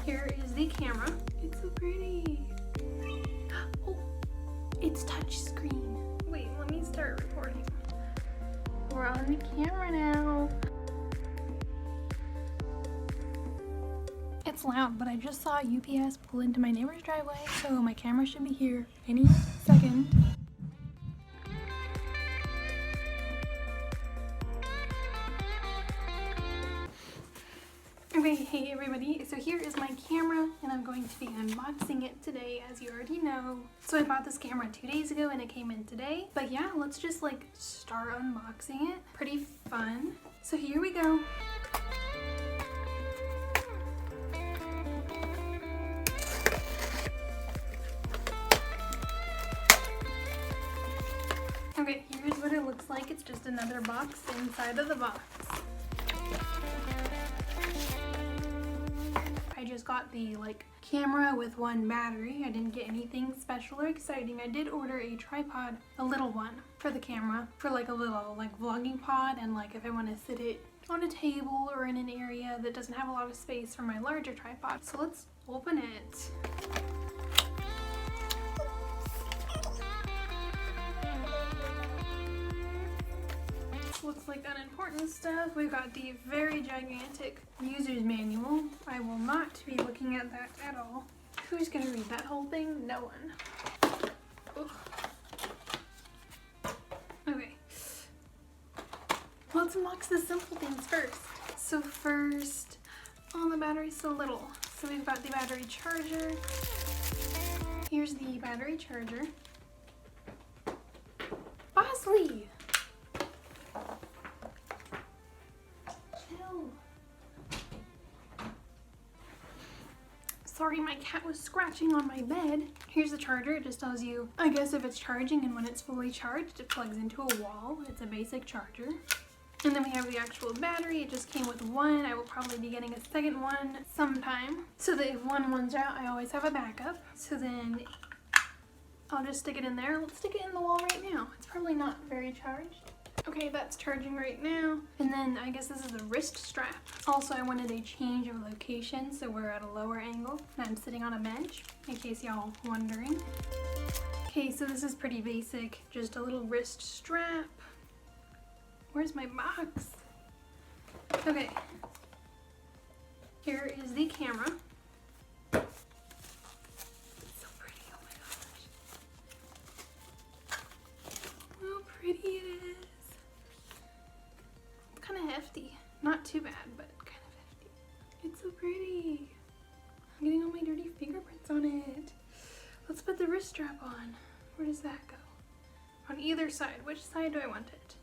Here is the camera. It's so pretty. Oh, it's touch screen. Wait, let me start recording. We're on the camera now. It's loud, but I just saw UPS pull into my neighbor's driveway, so my camera should be here any second. Okay, hey everybody, so here is my camera and I'm going to be unboxing it today, as you already know. So I bought this camera 2 days ago and it came in today. But yeah, let's just like start unboxing it. Pretty fun. So here we go. Okay, here's what it looks like. It's just another box inside of the box. I just got the camera with one battery. I didn't get anything special or exciting. I did order a tripod, a little one, for the camera, for a little vlogging pod, and if I want to sit it on a table or in an area that doesn't have a lot of space for my larger tripod. So let's open it. Looks like unimportant stuff. We've got the very gigantic user's manual. I will not be looking at that at all. Who's gonna read that whole thing? No one. Ugh. Okay. Let's unbox the simple things first. So first, the battery's so little. So we've got the battery charger. Here's the battery charger. Bosley! Sorry, my cat was scratching on my bed. Here's the charger. It just tells you, I guess, if it's charging, and when it's fully charged, it plugs into a wall. It's a basic charger. And then we have the actual battery. It just came with one. I will probably be getting a second one sometime, so that if one runs out, I always have a backup. So then I'll just stick it in there. Let's stick it in the wall right now. It's probably not very charged. Okay, that's charging right now. And then I guess this is a wrist strap. Also, I wanted a change of location, so we're at a lower angle. And I'm sitting on a bench, in case y'all wondering. Okay, so this is pretty basic. Just a little wrist strap. Where's my box? Okay. Here is the camera. It's so pretty, oh my gosh. How pretty it is. Kind of hefty. Not too bad, but kind of hefty. It's so pretty. I'm getting all my dirty fingerprints on it. Let's put the wrist strap on. Where does that go? On either side. Which side do I want it?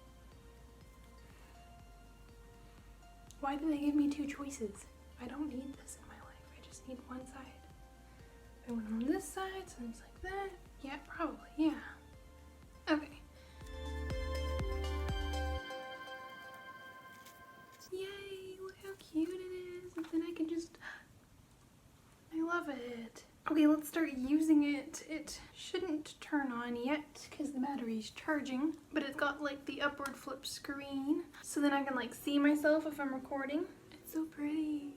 Why did they give me two choices? I don't need this in my life. I just need one side. I went on this side, so it's like that. Yeah, probably. Yeah. Okay. Yay, look how cute it is. And then I can just, I love it. Okay, let's start using it. It shouldn't turn on yet because the battery's charging, but it's got the upward flip screen. So then I can see myself if I'm recording. It's so pretty.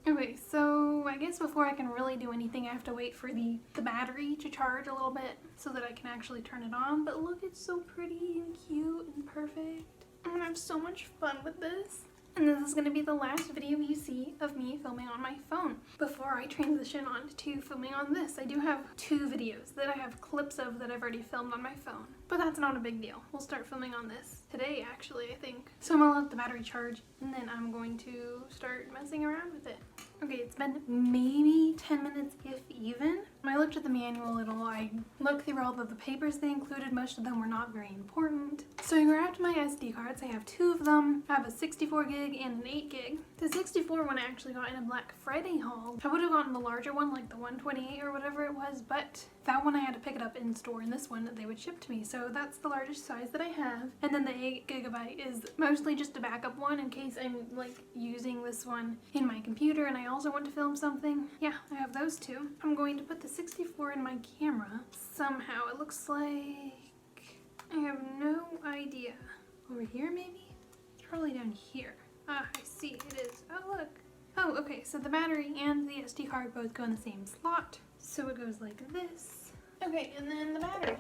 Okay, so I guess before I can really do anything, I have to wait for the battery to charge a little bit so that I can actually turn it on. But look, it's so pretty and cute and perfect. I'm gonna have so much fun with this. And this is going to be the last video you see of me filming on my phone before I transition on to filming on this. I do have 2 videos that I have clips of that I've already filmed on my phone, but that's not a big deal. We'll start filming on this today, actually, I think. So I'm going to let the battery charge, and then I'm going to start messing around with it. Okay, it's been maybe 10 minutes, if even. When I looked at the manual at all, I looked through all of the papers they included. Most of them were not very important. So I grabbed my SD cards. I have 2 of them. I have a 64 gig and an 8 gig. The 64 one I actually got in a Black Friday haul. I would have gotten the larger one, like the 128 or whatever it was, but that one I had to pick it up in store, and this one they would ship to me. So that's the largest size that I have. And then the 8 gigabyte is mostly just a backup one in case I'm using this one in my computer and I also want to film something. Yeah, I have those 2. I'm going to put the 64 in my camera somehow. It looks like, I have no idea. Over here maybe? It's probably down here. Ah, I see, it is. Oh look, Oh, okay, so the battery and the SD card both go in the same slot. So it goes like this. Okay, and then the battery.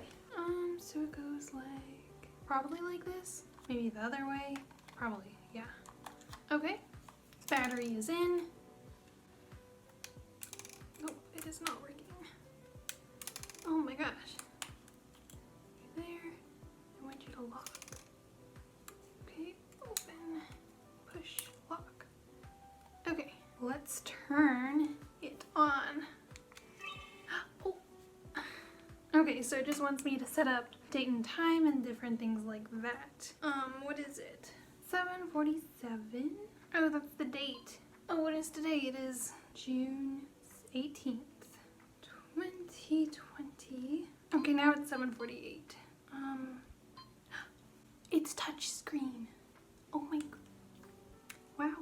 So it goes like, probably like this. Maybe the other way. Probably, yeah. Okay, battery is in. Oh, it is not working. Oh my gosh. There. I want you to lock. Okay, open, push, lock. Okay, let's turn it on. Oh. Okay, so it just wants me to set up date and time and different things like that. What is it? 7:47. Oh, that's the date. Oh, what is today? It is June 18th, 2020. Okay, now it's 7:48. It's touch screen. Oh my, wow.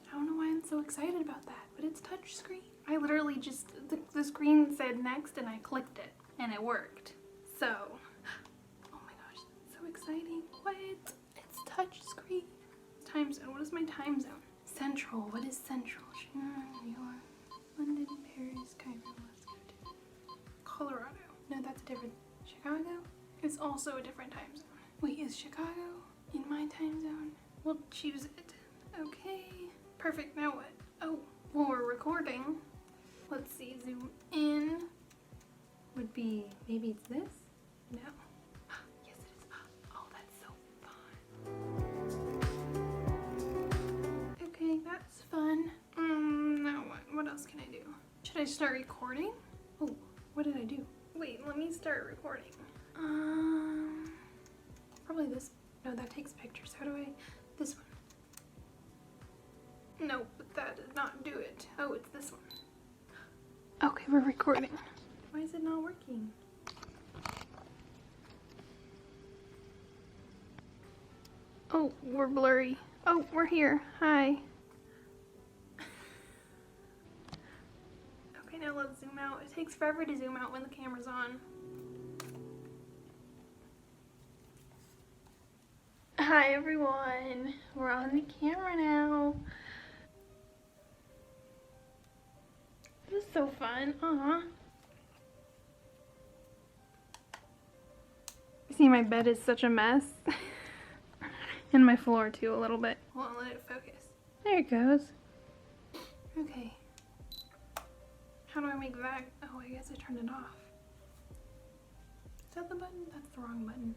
I don't know why I'm so excited about that, but it's touch screen. I literally just, the screen said next and I clicked it and it worked. So, oh my gosh, so exciting. What? It's touch screen. Time zone, what is my time zone? Central, what is central? New York, London, Paris, Cairo, Moscow, Colorado. No, that's a different, Chicago is also a different time zone. Wait, is Chicago in my time zone? We'll choose it. Okay, perfect, now what? Oh, well, we're recording. Let's see, zoom in would be, maybe it's this? No. Yes, it is. Oh, that's so fun. Okay, that's fun. Now what? What else can I do? Should I start recording? Oh, what did I do? Wait, let me start recording. Probably this. No, that takes pictures. How do I? This one. No, but that did not do it. Oh, it's this one. Okay, we're recording. Why is it not working? Oh, we're blurry. Oh, we're here. Hi. Okay, now let's zoom out. It takes forever to zoom out when the camera's on. Hi everyone. We're on the camera now. This is so fun. See, my bed is such a mess. And my floor too, a little bit. Hold on, let it focus. There it goes. Okay. How do I make that? Oh, I guess I turned it off. Is that the button? That's the wrong button.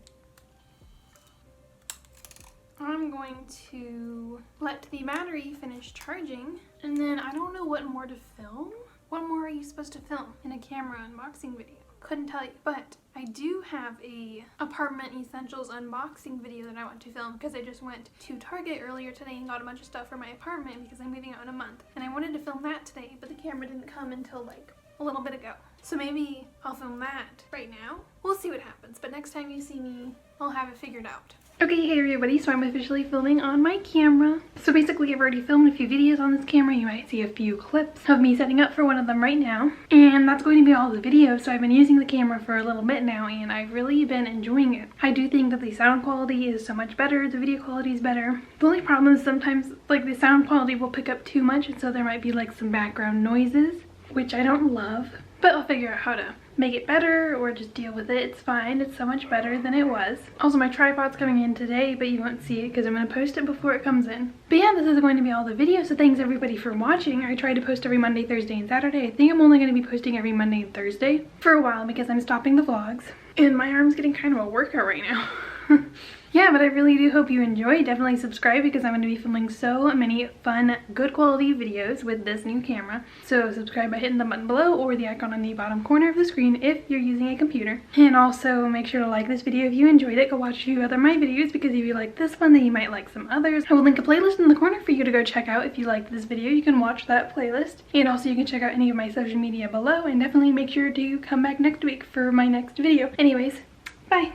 I'm going to let the battery finish charging, and then I don't know what more to film. What more are you supposed to film in a camera unboxing video? Couldn't tell you, but I do have a apartment essentials unboxing video that I want to film because I just went to Target earlier today and got a bunch of stuff for my apartment because I'm moving out in a month, and I wanted to film that today, but the camera didn't come until like a little bit ago. So maybe I'll film that right now. We'll see what happens, but next time you see me, I'll have it figured out. Okay, hey everybody, so I'm officially filming on my camera. So basically I've already filmed a few videos on this camera. You might see a few clips of me setting up for one of them right now. And that's going to be all the video. So I've been using the camera for a little bit now and I've really been enjoying it. I do think that the sound quality is so much better, the video quality is better. The only problem is sometimes like the sound quality will pick up too much and so there might be like some background noises, which I don't love. But I'll figure out how to make it better or just deal with it. It's fine. It's so much better than it was. Also, my tripod's coming in today, but you won't see it because I'm going to post it before it comes in. But yeah, this is going to be all the video, so thanks everybody for watching. I try to post every Monday, Thursday, and Saturday. I think I'm only going to be posting every Monday and Thursday for a while because I'm stopping the vlogs. And my arm's getting kind of a workout right now. Yeah, but I really do hope you enjoy. Definitely subscribe because I'm going to be filming so many fun, good quality videos with this new camera. So subscribe by hitting the button below or the icon on the bottom corner of the screen if you're using a computer. And also make sure to like this video if you enjoyed it. Go watch a few other my videos because if you like this one, then you might like some others. I will link a playlist in the corner for you to go check out if you liked this video. You can watch that playlist. And also you can check out any of my social media below and definitely make sure to come back next week for my next video. Anyways, bye!